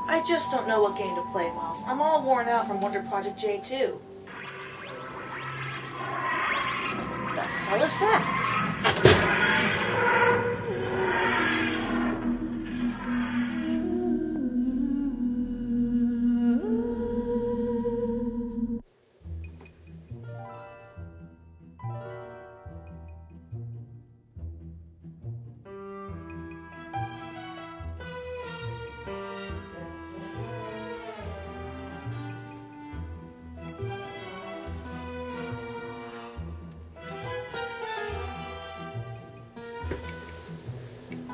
I just don't know what game to play, Miles. I'm all worn out from Wonder Project J2. The hell is that?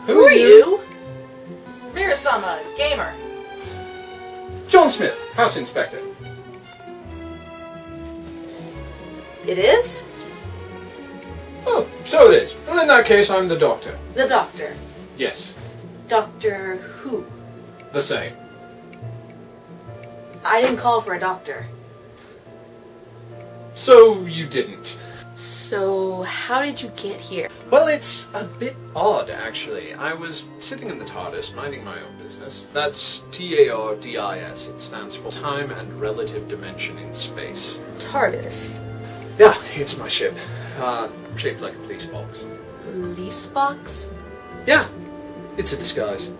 Who are you? Meru-Sama, gamer. John Smith, house inspector. It is? Oh, so it is. Well, in that case, I'm the doctor. The doctor. Yes, Doctor who? the same. I didn't call for a doctor. So you didn't. So, how did you get here? Well, it's a bit odd, actually. I was sitting in the TARDIS, minding my own business. That's TARDIS. It stands for Time and Relative Dimension in Space. TARDIS. Yeah, it's my ship. Shaped like a police box. Police box? Yeah, it's a disguise.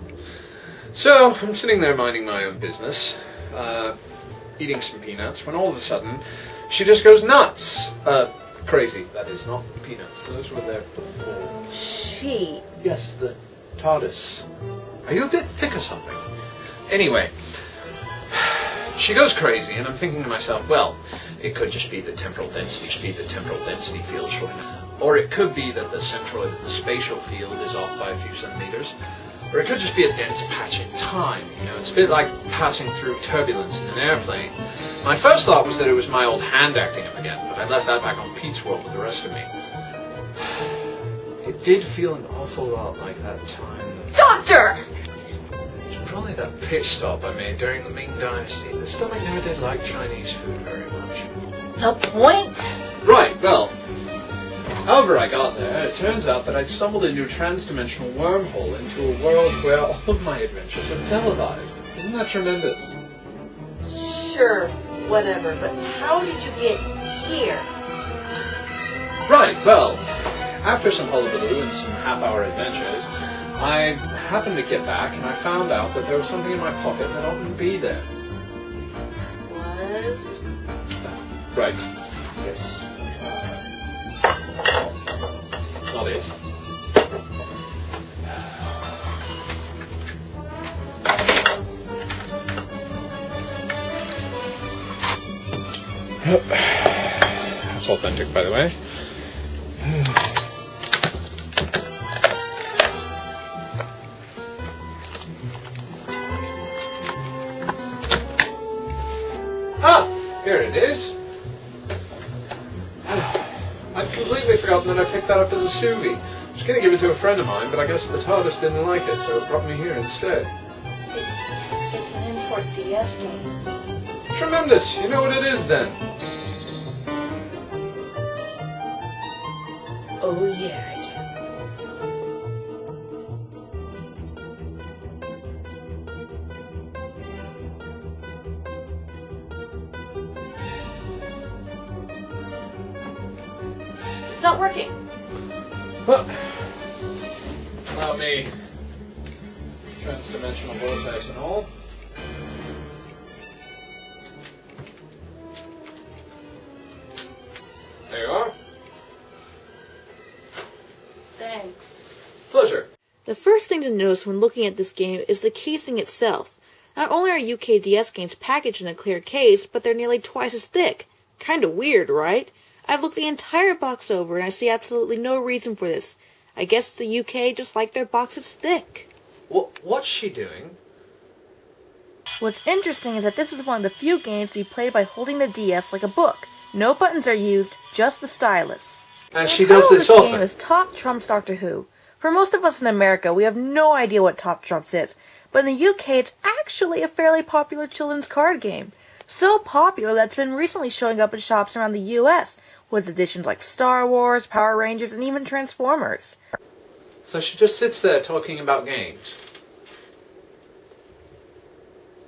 So, I'm sitting there minding my own business, eating some peanuts, when all of a sudden, she just goes nuts. Crazy, that is, not peanuts. Those were there before. She. Yes, the TARDIS. Are you a bit thick or something? Anyway, she goes crazy, and I'm thinking to myself, well, it could just be the temporal density field short enough. Or it could be that the centroid of the spatial field is off by a few centimeters. Or it could just be a dense patch in time. You know, it's a bit like passing through turbulence in an airplane. My first thought was that it was my old hand acting up again, but I left that back on Pete's world with the rest of me. It did feel an awful lot like that time. Doctor! It was probably that pit stop I made during the Ming Dynasty. The stomach never did like Chinese food very much. The point? Right, well, however I got there, it turns out that I'd stumbled into a trans-dimensional wormhole into a world where all of my adventures are televised. Isn't that tremendous? Sure, whatever, but how did you get here? Right, well, after some hullabaloo and some half-hour adventures, I happened to get back and I found out that there was something in my pocket that oughtn't be there. Was? Right. Yes. Not it. That's authentic, by the way. Ah! Here it is. I'd completely forgotten that I picked that up as a sous vide. I was going to give it to a friend of mine, but I guess the TARDIS didn't like it, so it brought me here instead. It's an import DS game. Tremendous! You know what it is, then? Oh yeah, I do. It's not working. Well, allow me. Trans-dimensional vortex and all. There you are. Thanks. Pleasure. The first thing to notice when looking at this game is the casing itself. Not only are UK DS games packaged in a clear case, but they're nearly twice as thick. Kinda weird, right? I've looked the entire box over and I see absolutely no reason for this. I guess the UK just like their boxes thick. What's she doing? What's interesting is that this is one of the few games to be played by holding the DS like a book. No buttons are used, just the stylus. And she does this often. often. This game is Top Trumps Doctor Who. For most of us in America, we have no idea what Top Trumps is, but in the UK it's actually a fairly popular children's card game. So popular that it's been recently showing up in shops around the US, with editions like Star Wars, Power Rangers, and even Transformers. So she just sits there talking about games.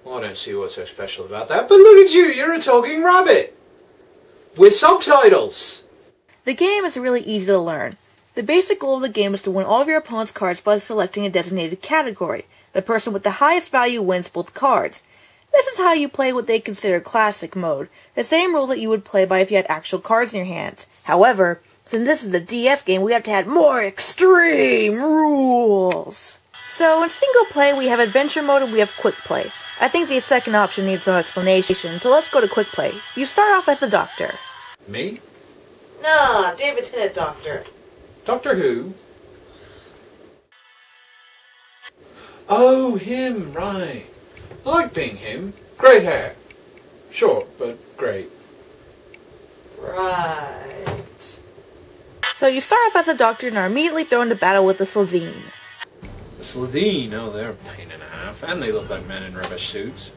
Well, I don't see what's so special about that, but look at you, you're a talking rabbit! With subtitles! The game is really easy to learn. The basic goal of the game is to win all of your opponent's cards by selecting a designated category. The person with the highest value wins both cards. This is how you play what they consider classic mode, the same rules that you would play by if you had actual cards in your hands. However, since this is the DS game, we have to add more extreme rules. So in single play, we have adventure mode and we have quick play. I think the second option needs some explanation, so let's go to quick play. You start off as a doctor. Me? Nah, David Tennant Doctor. Doctor Who? Oh, him, right. I like being him. Great hair. Short, but great. Right. So you start off as a doctor and are immediately thrown into battle with the Slitheen. The Slitheen? Oh, they're a pain and a half. And they look like men in rubber suits.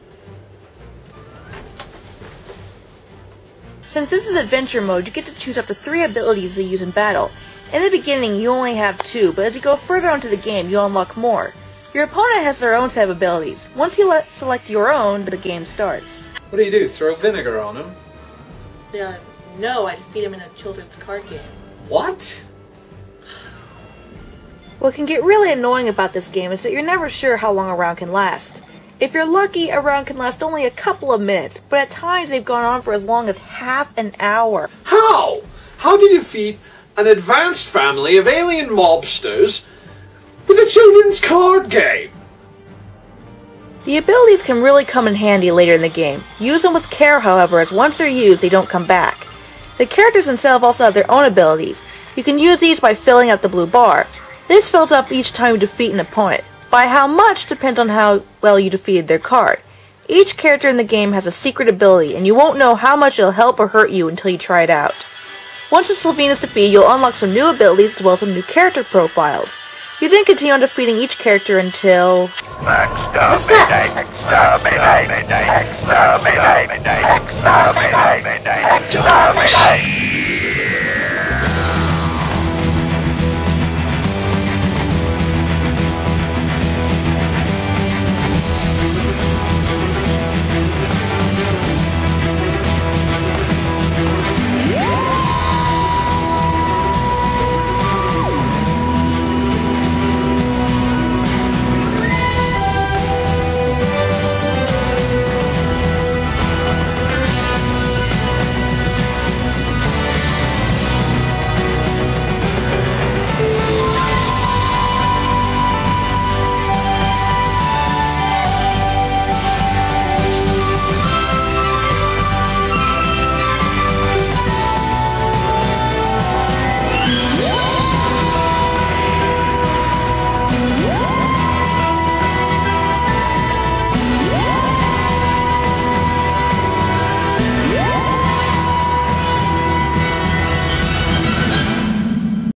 Since this is adventure mode, you get to choose up to 3 abilities to use in battle. In the beginning, you only have 2, but as you go further into the game, you'll unlock more. Your opponent has their own set of abilities. Once you select your own, the game starts. What do? Throw vinegar on him? No, I defeat him in a children's card game. What? What can get really annoying about this game is that you're never sure how long a round can last. If you're lucky, a round can last only a couple of minutes, but at times they've gone on for as long as half an hour. How? How do you defeat an advanced family of alien mobsters with a children's card game? The abilities can really come in handy later in the game. Use them with care, however, as once they're used, they don't come back. The characters themselves also have their own abilities. You can use these by filling up the blue bar. This fills up each time you defeat an opponent. By how much depends on how well you defeated their card. Each character in the game has a secret ability, and you won't know how much it'll help or hurt you until you try it out. Once the Slitheen is defeated, you'll unlock some new abilities as well as some new character profiles. You then continue on defeating each character until... What's that? Dogs.